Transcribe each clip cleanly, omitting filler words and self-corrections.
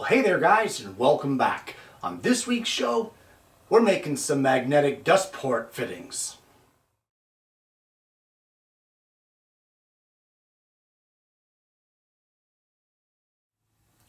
Hey there guys, and welcome back. On this week's show, we're making some magnetic dust port fittings.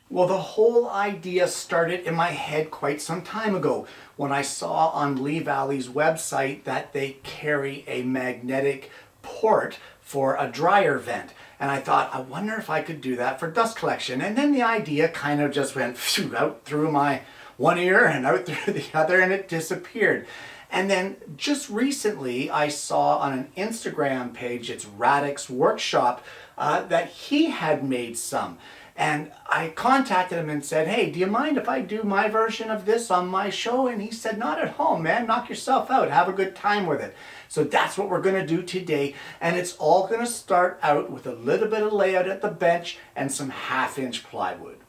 Well, the whole idea started in my head quite some time ago when I saw on Lee Valley's website that they carry a magnetic port for a dryer vent. And I thought, I wonder if I could do that for dust collection. And then the idea kind of just went out through my one ear and out through the other, and it disappeared. And then just recently I saw on an Instagram page, it's Radix Workshop, that he had made some. And I contacted him and said, hey, do you mind if I do my version of this on my show? And he said, not at home, man. Knock yourself out. Have a good time with it. So that's what we're going to do today. And it's all going to start out with a little bit of layout at the bench and some 1/2-inch plywood.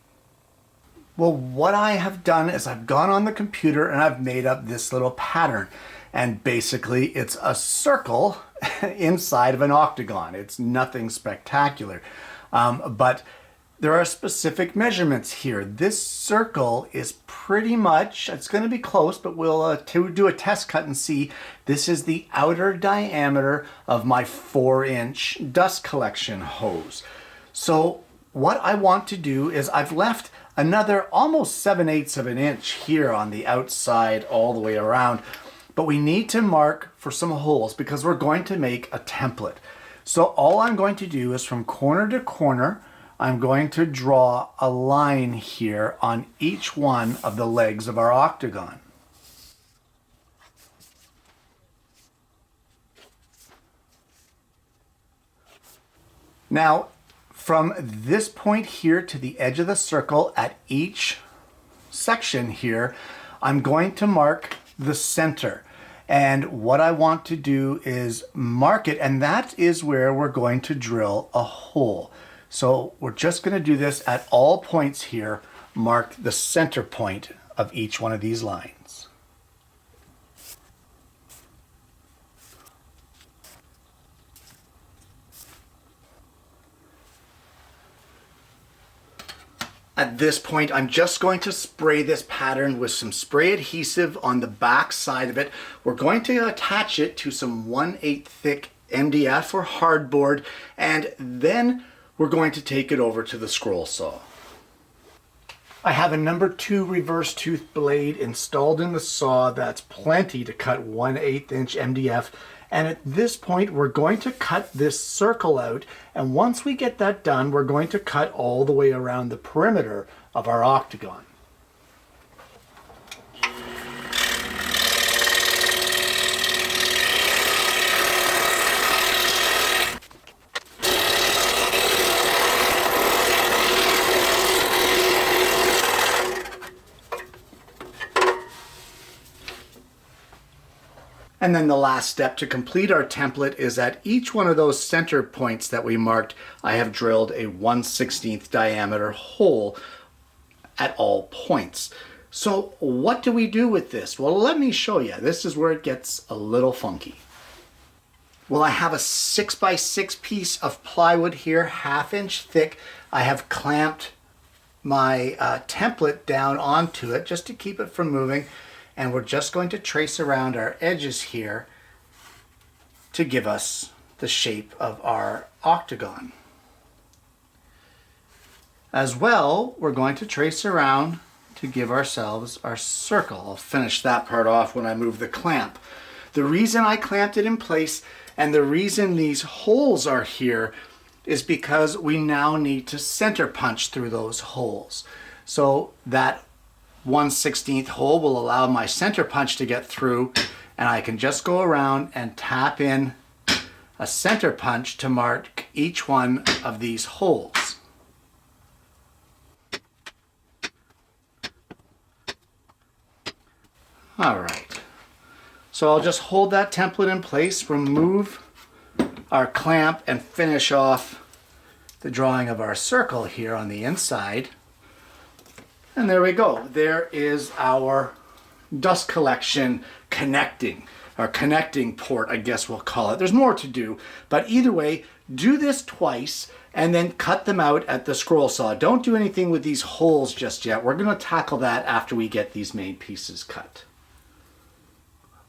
Well, what I have done is I've gone on the computer and I've made up this little pattern. And basically it's a circle inside of an octagon. It's nothing spectacular. But there are specific measurements here. This circle is pretty much, it's going to be close, but we'll do a test cut and see. This is the outer diameter of my 4-inch dust collection hose. So what I want to do is I've left another almost 7/8 of an inch here on the outside all the way around, but we need to mark for some holes because we're going to make a template. So all I'm going to do is from corner to corner, I'm going to draw a line here on each one of the legs of our octagon. Now, from this point here to the edge of the circle at each section here, I'm going to mark the center. And what I want to do is mark it, and that is where we're going to drill a hole. So we're just going to do this at all points here, mark the center point of each one of these lines. At this point, I'm just going to spray this pattern with some spray adhesive on the back side of it. We're going to attach it to some 1/8 thick MDF or hardboard, and then we're going to take it over to the scroll saw. I have a number 2 reverse tooth blade installed in the saw. That's plenty to cut 1/8 inch MDF. And at this point, we're going to cut this circle out. And once we get that done, we're going to cut all the way around the perimeter of our octagon. And then the last step to complete our template is at each one of those center points that we marked, I have drilled a 1/16 diameter hole at all points. So what do we do with this? Well, let me show you. This is where it gets a little funky. Well, I have a 6x6 piece of plywood here, 1/2 inch thick. I have clamped my template down onto it just to keep it from moving. And we're just going to trace around our edges here to give us the shape of our octagon. As well, we're going to trace around to give ourselves our circle. I'll finish that part off when I move the clamp. The reason I clamped it in place and the reason these holes are here is because we now need to center punch through those holes. So that 1/16 hole will allow my center punch to get through, and I can just go around and tap in a center punch to mark each one of these holes. All right, so I'll just hold that template in place, remove our clamp, and finish off the drawing of our circle here on the inside. And there we go. There is our dust collection connecting. or connecting port, I guess we'll call it. There's more to do, but either way, do this twice and then cut them out at the scroll saw. Don't do anything with these holes just yet. We're going to tackle that after we get these main pieces cut.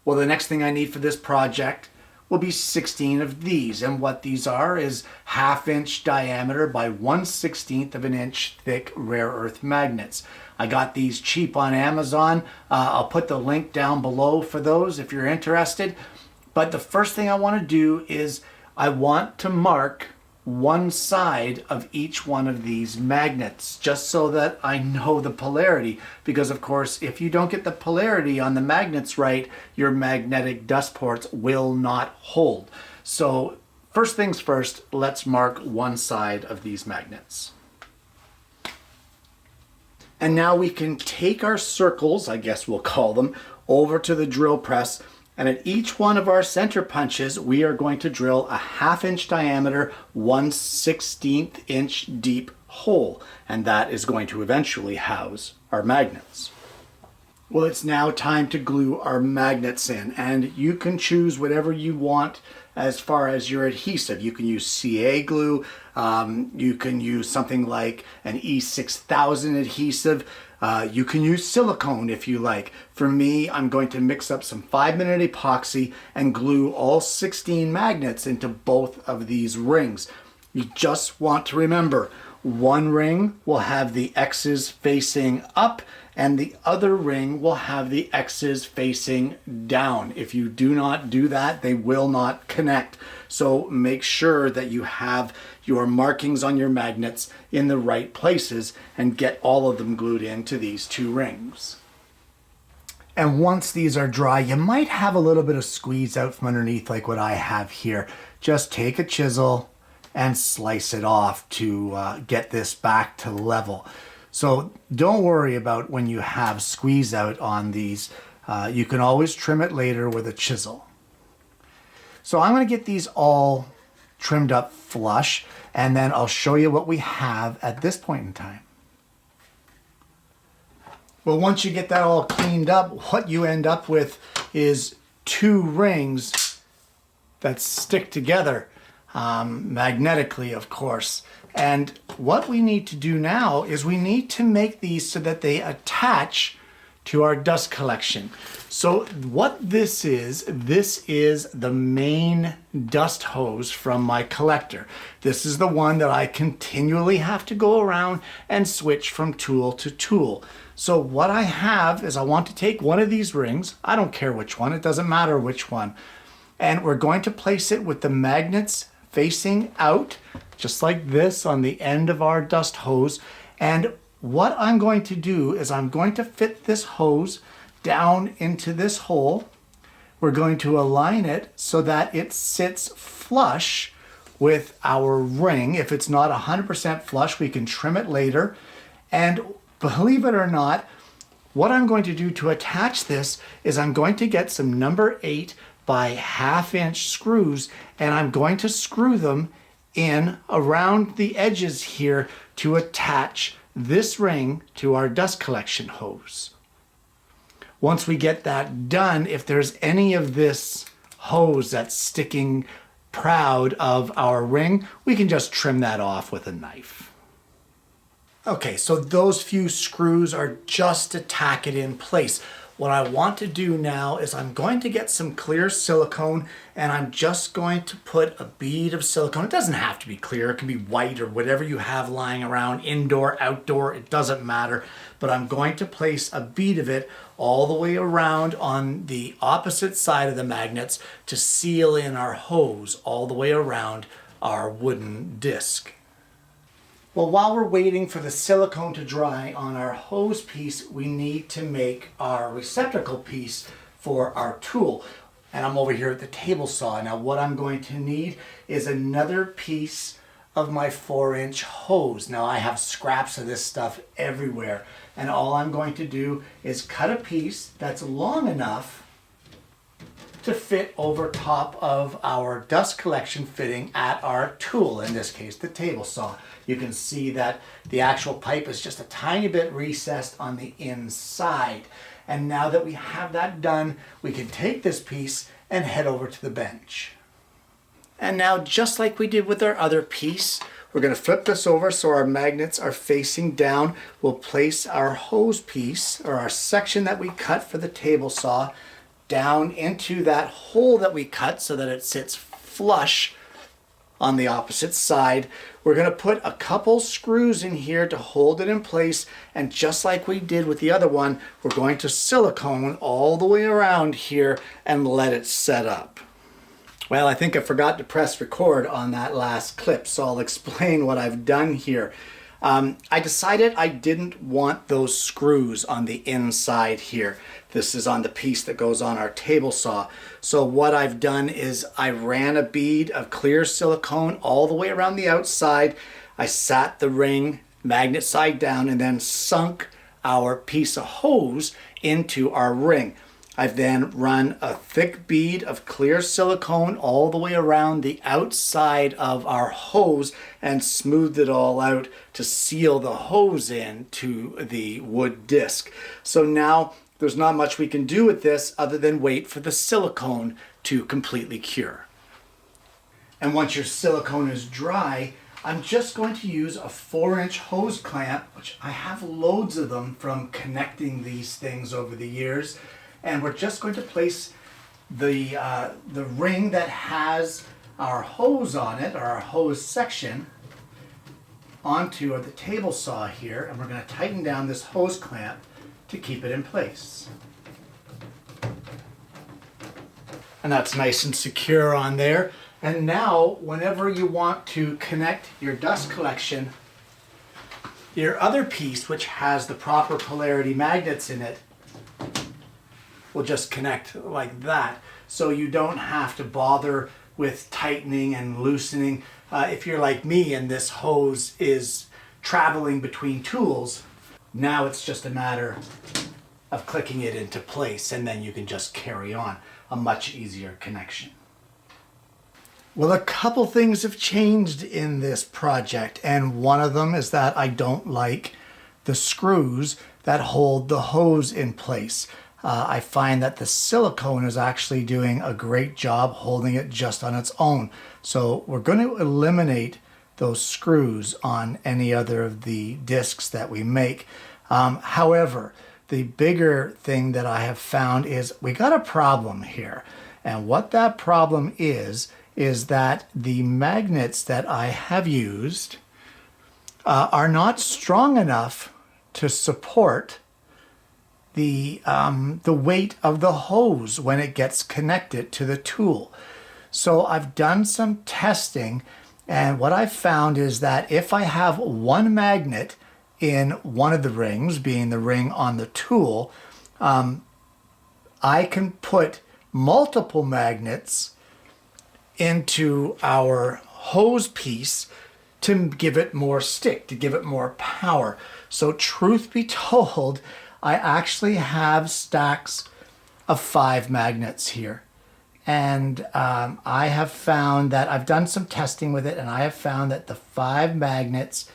Well, the next thing I need for this project will be 16 of these, and what these are is 1/2 inch diameter by 1/16 of an inch thick rare earth magnets. I got these cheap on Amazon. I'll put the link down below for those if you're interested. But the first thing I want to do is I want to mark one side of each one of these magnets, just so that I know the polarity, because of course if you don't get the polarity on the magnets right, your magnetic dust ports will not hold. So first things first, let's mark one side of these magnets. And now we can take our circles, I guess we'll call them, over to the drill press, and at each one of our center punches, we are going to drill a 1/2 inch diameter, 1/16 inch deep hole. And that is going to eventually house our magnets. Well, it's now time to glue our magnets in, and you can choose whatever you want as far as your adhesive. You can use CA glue, you can use something like an E6000 adhesive, you can use silicone if you like. For me, I'm going to mix up some 5-minute epoxy and glue all 16 magnets into both of these rings. You just want to remember, one ring will have the X's facing up and the other ring will have the X's facing down. If you do not do that, they will not connect. So make sure that you have your markings on your magnets in the right places and get all of them glued into these two rings. And once these are dry, you might have a little bit of squeeze out from underneath like what I have here. Just take a chisel and slice it off to get this back to level. So don't worry about when you have squeeze out on these. You can always trim it later with a chisel. So I'm going to get these all trimmed up flush, and then I'll show you what we have at this point in time. Well, once you get that all cleaned up, what you end up with is two rings that stick together, magnetically, of course. And what we need to do now is we need to make these so that they attach to our dust collection. So what this is the main dust hose from my collector. This is the one that I continually have to go around and switch from tool to tool. So what I have is I want to take one of these rings, I don't care which one, it doesn't matter which one, and we're going to place it with the magnets facing out, just like this on the end of our dust hose. And what I'm going to do is I'm going to fit this hose down into this hole. We're going to align it so that it sits flush with our ring. If it's not 100% flush, we can trim it later. And believe it or not, what I'm going to do to attach this is I'm going to get some number 8 by 1/2 inch screws, and I'm going to screw them in around the edges here to attach this ring to our dust collection hose. Once we get that done, if there's any of this hose that's sticking proud of our ring, we can just trim that off with a knife. Okay, so those few screws are just to tack it in place. What I want to do now is I'm going to get some clear silicone, and I'm just going to put a bead of silicone. It doesn't have to be clear, it can be white or whatever you have lying around, indoor, outdoor, it doesn't matter. But I'm going to place a bead of it all the way around on the opposite side of the magnets to seal in our hose all the way around our wooden disc. Well, while we're waiting for the silicone to dry on our hose piece, we need to make our receptacle piece for our tool. And I'm over here at the table saw. Now what I'm going to need is another piece of my 4-inch hose. Now I have scraps of this stuff everywhere. And all I'm going to do is cut a piece that's long enough to fit over top of our dust collection fitting at our tool, in this case the table saw. You can see that the actual pipe is just a tiny bit recessed on the inside. And now that we have that done, we can take this piece and head over to the bench. And now, just like we did with our other piece, we're going to flip this over so our magnets are facing down. We'll place our hose piece, or our section that we cut for the table saw, down into that hole that we cut so that it sits flush on the opposite side. We're going to put a couple screws in here to hold it in place, and just like we did with the other one, we're going to silicone all the way around here and let it set up. Well, I think I forgot to press record on that last clip, so I'll explain what I've done here. I decided I didn't want those screws on the inside here. This is on the piece that goes on our table saw. So what I've done is I ran a bead of clear silicone all the way around the outside. I sat the ring magnet side down and then sunk our piece of hose into our ring. I've then run a thick bead of clear silicone all the way around the outside of our hose and smoothed it all out to seal the hose in to the wood disc. So now there's not much we can do with this other than wait for the silicone to completely cure. And once your silicone is dry, I'm just going to use a 4-inch hose clamp, which I have loads of them from connecting these things over the years. And we're just going to place the ring that has our hose on it, or our hose section, onto the table saw here, and we're going to tighten down this hose clamp to keep it in place. And that's nice and secure on there. And now, whenever you want to connect your dust collection, your other piece, which has the proper polarity magnets in it, will just connect like that. So you don't have to bother with tightening and loosening. If you're like me and this hose is traveling between tools, now it's just a matter of clicking it into place, and then you can just carry on. A much easier connection. Well, a couple things have changed in this project, and one of them is that I don't like the screws that hold the hose in place. I find that the silicone is actually doing a great job holding it just on its own. So we're going to eliminate those screws on any other of the discs that we make. However, the bigger thing that I have found is we got a problem here. And what that problem is that the magnets that I have used are not strong enough to support the weight of the hose when it gets connected to the tool. So I've done some testing, and what I've found is that if I have one magnet in one of the rings, being the ring on the tool, I can put multiple magnets into our hose piece to give it more stick, to give it more power. So truth be told, I actually have stacks of 5 magnets here. And I have found that I've done some testing with it, and I have found that the 5 magnets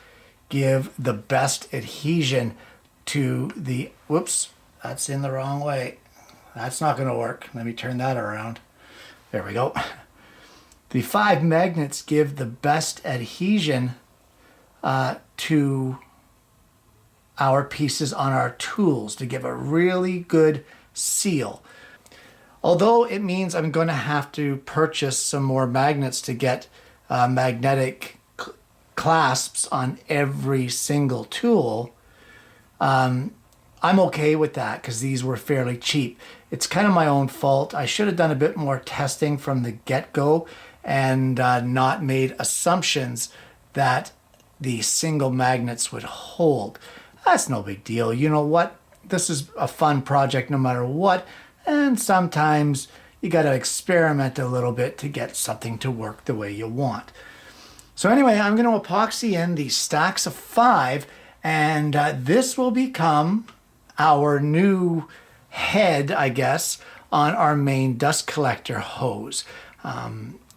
give the best adhesion to the, whoops, that's in the wrong way. That's not going to work. Let me turn that around. There we go. The 5 magnets give the best adhesion to our pieces on our tools to give a really good seal. Although it means I'm going to have to purchase some more magnets to get magnetic clasps on every single tool, I'm okay with that because these were fairly cheap. It's kind of my own fault. I should have done a bit more testing from the get-go and not made assumptions that the single magnets would hold. That's no big deal. You know what? This is a fun project no matter what, and sometimes you got to experiment a little bit to get something to work the way you want. So anyway, I'm going to epoxy in these stacks of 5, and this will become our new head, I guess, on our main dust collector hose.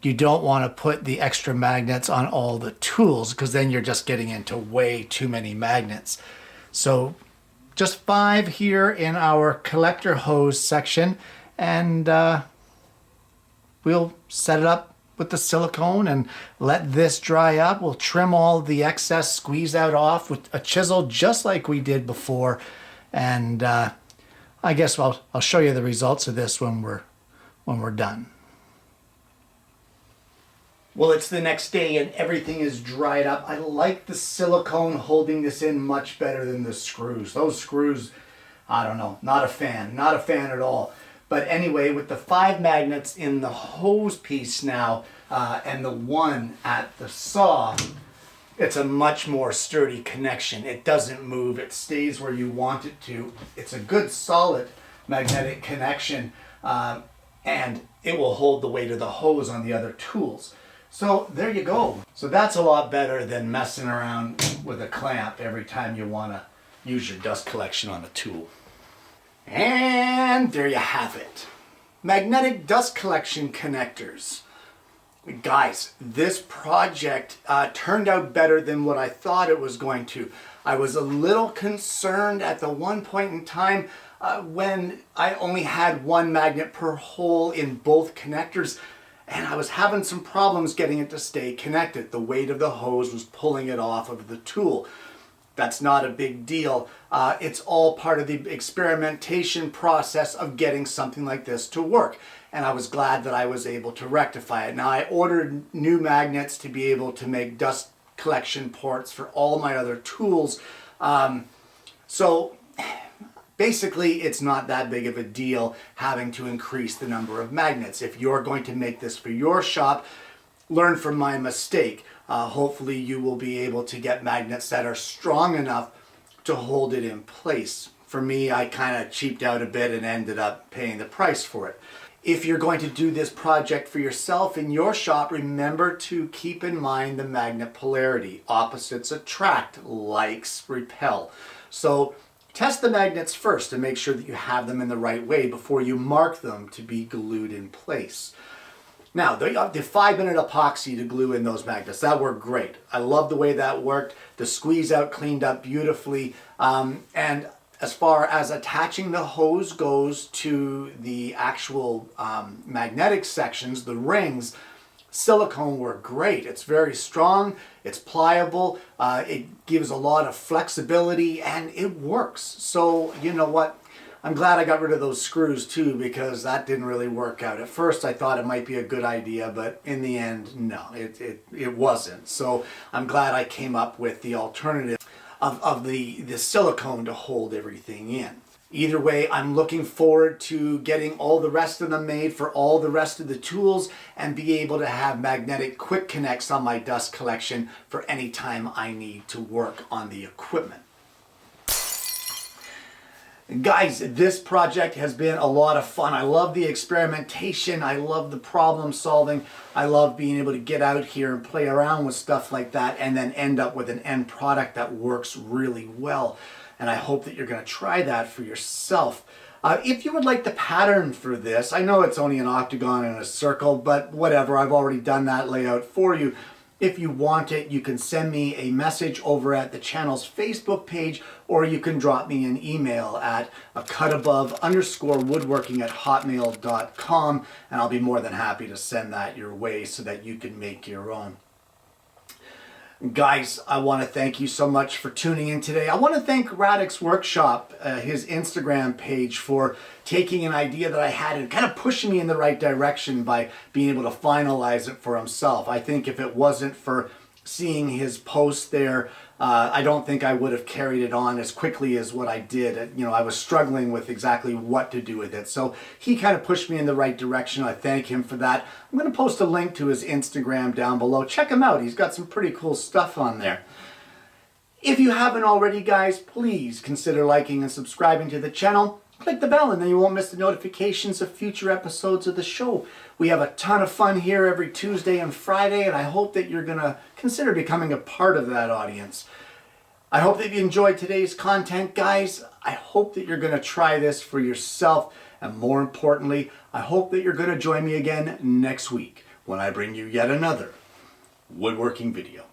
You don't want to put the extra magnets on all the tools because then you're just getting into way too many magnets. So just 5 here in our collector hose section, and we'll set it up with the silicone and let this dry up. We'll trim all the excess squeeze out off with a chisel just like we did before. And I guess I'll show you the results of this when we're done. Well, it's the next day and everything is dried up. I like the silicone holding this in much better than the screws. Those screws, I don't know, not a fan at all. But anyway, with the 5 magnets in the hose piece now and the 1 at the saw, it's a much more sturdy connection. It doesn't move, it stays where you want it to. It's a good solid magnetic connection and it will hold the weight of the hose on the other tools. So there you go. So that's a lot better than messing around with a clamp every time you want to use your dust collection on a tool. And there you have it. Magnetic dust collection connectors. Guys, this project turned out better than what I thought it was going to. I was a little concerned at the one point in time when I only had 1 magnet per hole in both connectors, and I was having some problems getting it to stay connected. The weight of the hose was pulling it off of the tool. That's not a big deal. It's all part of the experimentation process of getting something like this to work. And I was glad that I was able to rectify it. Now I ordered new magnets to be able to make dust collection ports for all my other tools. So basically it's not that big of a deal having to increase the number of magnets. If you're going to make this for your shop, learn from my mistake. Hopefully you will be able to get magnets that are strong enough to hold it in place. For me, I kind of cheaped out a bit and ended up paying the price for it. If you're going to do this project for yourself in your shop, remember to keep in mind the magnet polarity. Opposites attract, likes repel. So test the magnets first to make sure that you have them in the right way before you mark them to be glued in place. Now, the 5-minute epoxy to glue in those magnets, that worked great. I love the way that worked. The squeeze out cleaned up beautifully. And as far as attaching the hose goes to the actual magnetic sections, the rings, silicone worked great. It's very strong, it's pliable, it gives a lot of flexibility, and it works. So, you know what? I'm glad I got rid of those screws too, because that didn't really work out. At first I thought it might be a good idea, but in the end, no, it wasn't. So I'm glad I came up with the alternative of the silicone to hold everything in. Either way, I'm looking forward to getting all the rest of them made for all the rest of the tools and be able to have magnetic quick connects on my dust collection for any time I need to work on the equipment. Guys, this project has been a lot of fun. I love the experimentation. I love the problem solving. I love being able to get out here and play around with stuff like that and then end up with an end product that works really well. And I hope that you're going to try that for yourself. If you would like the pattern for this, I know it's only an octagon and a circle, but whatever, I've already done that layout for you. If you want it, you can send me a message over at the channel's Facebook page, or you can drop me an email at acutabove_woodworking@hotmail.com, and I'll be more than happy to send that your way so that you can make your own. Guys, I want to thank you so much for tuning in today. I want to thank Radix Workshop, his Instagram page, for taking an idea that I had and kind of pushing me in the right direction by being able to finalize it for himself. I think if it wasn't for seeing his post there, I don't think I would have carried it on as quickly as what I did. You know, I was struggling with exactly what to do with it. So he kind of pushed me in the right direction. I thank him for that. I'm going to post a link to his Instagram down below. Check him out. He's got some pretty cool stuff on there. If you haven't already, guys, please consider liking and subscribing to the channel. Click the bell and then you won't miss the notifications of future episodes of the show. We have a ton of fun here every Tuesday and Friday, and I hope that you're going to consider becoming a part of that audience. I hope that you enjoyed today's content, guys. I hope that you're going to try this for yourself, and more importantly, I hope that you're going to join me again next week when I bring you yet another woodworking video.